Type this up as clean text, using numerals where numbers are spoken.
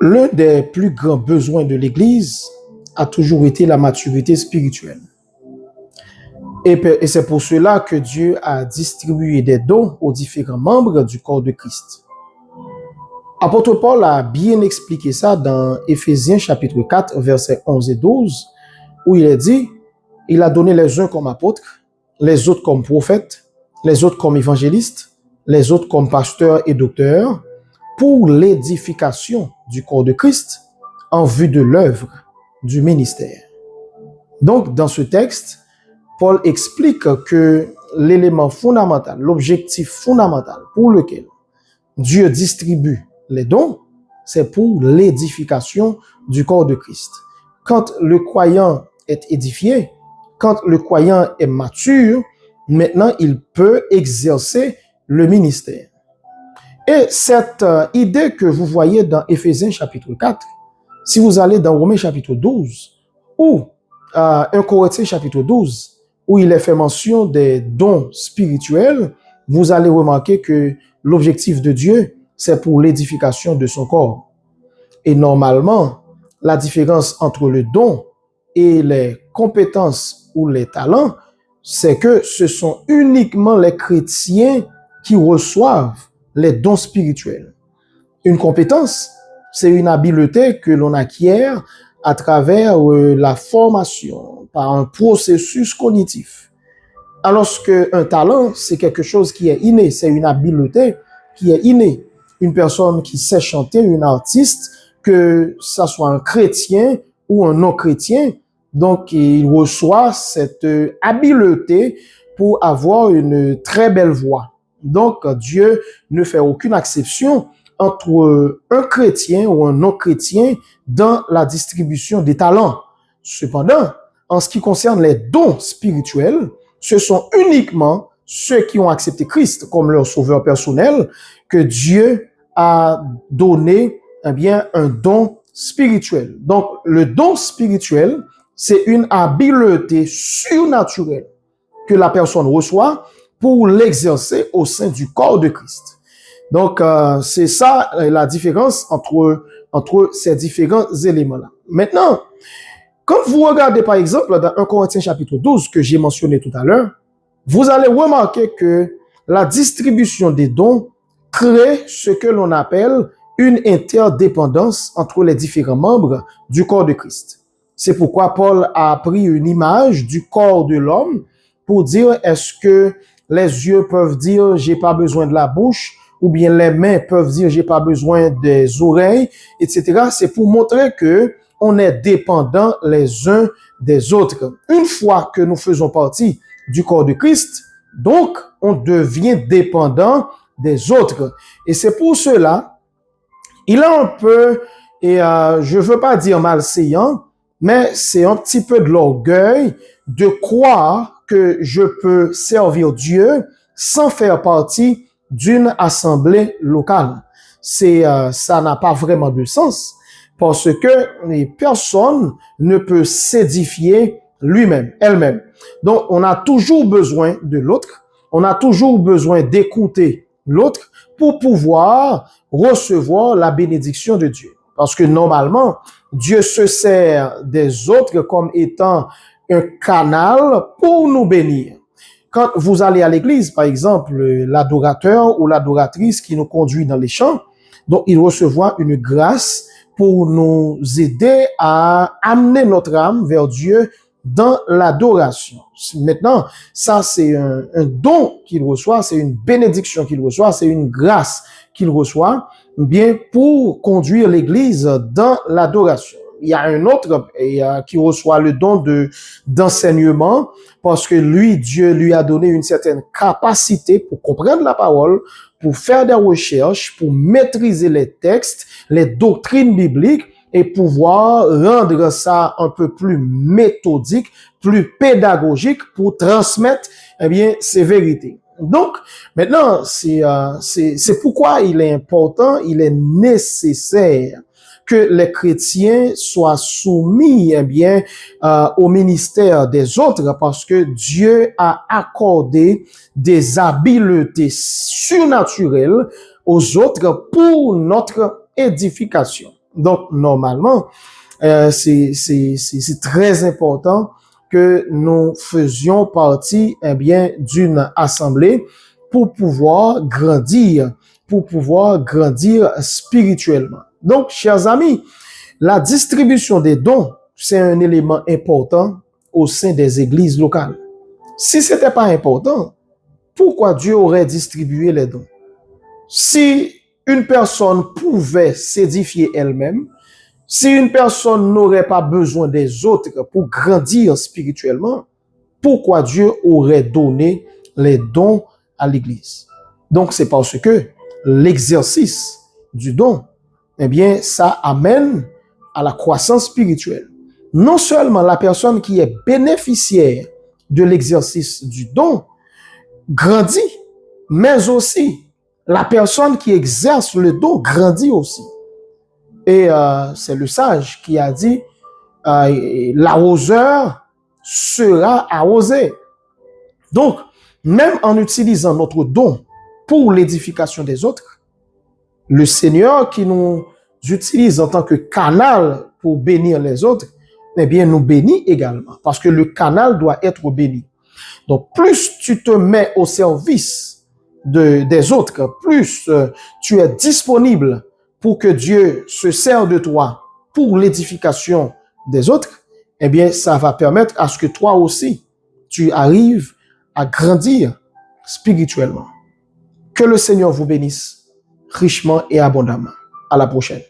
L'un des plus grands besoins de l'Église a toujours été la maturité spirituelle. Et c'est pour cela que Dieu a distribué des dons aux différents membres du corps de Christ. Apôtre Paul a bien expliqué ça dans Éphésiens chapitre 4, versets 11 et 12, où il est dit, il a donné les uns comme apôtres, les autres comme prophètes, les autres comme évangélistes, les autres comme pasteurs et docteurs, pour l'édification du corps de Christ en vue de l'œuvre du ministère. Donc, dans ce texte, Paul explique que l'élément fondamental, l'objectif fondamental pour lequel Dieu distribue les dons, c'est pour l'édification du corps de Christ. Quand le croyant est édifié, quand le croyant est mature, maintenant il peut exercer le ministère. Et cette idée que vous voyez dans Éphésiens chapitre 4, si vous allez dans Romains chapitre 12 ou 1 Corinthiens chapitre 12, où il est fait mention des dons spirituels, vous allez remarquer que l'objectif de Dieu, c'est pour l'édification de son corps. Et normalement, la différence entre le don et les compétences ou les talents, c'est que ce sont uniquement les chrétiens qui reçoivent les dons spirituels. Une compétence, c'est une habileté que l'on acquiert à travers la formation, par un processus cognitif. Alors qu'un talent, c'est quelque chose qui est inné, c'est une habileté qui est innée. Une personne qui sait chanter, une artiste, que ça soit un chrétien ou un non-chrétien, donc il reçoit cette habileté pour avoir une très belle voix. Donc Dieu ne fait aucune exception entre un chrétien ou un non-chrétien dans la distribution des talents. Cependant, en ce qui concerne les dons spirituels, ce sont uniquement ceux qui ont accepté Christ comme leur sauveur personnel que Dieu a donné un don spirituel. Donc, le don spirituel, c'est une habileté surnaturelle que la personne reçoit pour l'exercer au sein du corps de Christ. Donc, c'est ça la différence entre ces différents éléments-là. Maintenant, quand vous regardez par exemple dans 1 Corinthiens chapitre 12 que j'ai mentionné tout à l'heure, vous allez remarquer que la distribution des dons crée ce que l'on appelle une interdépendance entre les différents membres du corps de Christ. C'est pourquoi Paul a pris une image du corps de l'homme pour dire est-ce que les yeux peuvent dire j'ai pas besoin de la bouche, ou bien les mains peuvent dire j'ai pas besoin des oreilles, etc. C'est pour montrer que on est dépendants les uns des autres. Une fois que nous faisons partie du corps de Christ, donc on devient dépendant des autres. Et c'est pour cela, il a un peu, et je veux pas dire malséant, mais c'est un petit peu de l'orgueil de croire que je peux servir Dieu sans faire partie d'une assemblée locale. Ça n'a pas vraiment de sens parce que personne ne peut s'édifier lui-même, elle-même. Donc, on a toujours besoin de l'autre. On a toujours besoin d'écouter l'autre pour pouvoir recevoir la bénédiction de Dieu. Parce que normalement, Dieu se sert des autres comme étant un canal pour nous bénir. Quand vous allez à l'église, par exemple, l'adorateur ou l'adoratrice qui nous conduit dans les chants, donc il recevra une grâce pour nous aider à amener notre âme vers Dieu dans l'adoration. Maintenant, ça c'est un don qu'il reçoit, c'est une bénédiction qu'il reçoit, c'est une grâce qu'il reçoit, bien pour conduire l'église dans l'adoration. Il y a un autre qui reçoit le don d'enseignement parce que lui, Dieu lui a donné une certaine capacité pour comprendre la parole, pour faire des recherches, pour maîtriser les textes, les doctrines bibliques et pouvoir rendre ça un peu plus méthodique, plus pédagogique pour transmettre ces vérités. Donc, maintenant, c'est pourquoi il est important, il est nécessaire que les chrétiens soient soumis au ministère des autres parce que Dieu a accordé des habiletés surnaturelles aux autres pour notre édification. Donc, normalement, c'est très important que nous faisions partie, eh bien, d'une assemblée pour pouvoir grandir spirituellement. Donc, chers amis, la distribution des dons, c'est un élément important au sein des églises locales. Si c'était pas important, pourquoi Dieu aurait distribué les dons? Si une personne pouvait s'édifier elle-même, si une personne n'aurait pas besoin des autres pour grandir spirituellement, pourquoi Dieu aurait donné les dons à l'Église? Donc, c'est parce que l'exercice du don, eh bien, ça amène à la croissance spirituelle. Non seulement la personne qui est bénéficiaire de l'exercice du don grandit, mais aussi la personne qui exerce le don grandit aussi. Et c'est le sage qui a dit, l'arroseur sera arrosé. Donc, même en utilisant notre don pour l'édification des autres, le Seigneur qui nous utilise en tant que canal pour bénir les autres, eh bien, nous bénit également, parce que le canal doit être béni. Donc, plus tu te mets au service des autres, plus tu es disponible pour que Dieu se serve de toi pour l'édification des autres, eh bien, ça va permettre à ce que toi aussi, tu arrives à grandir spirituellement. Que le Seigneur vous bénisse richement et abondamment. À la prochaine.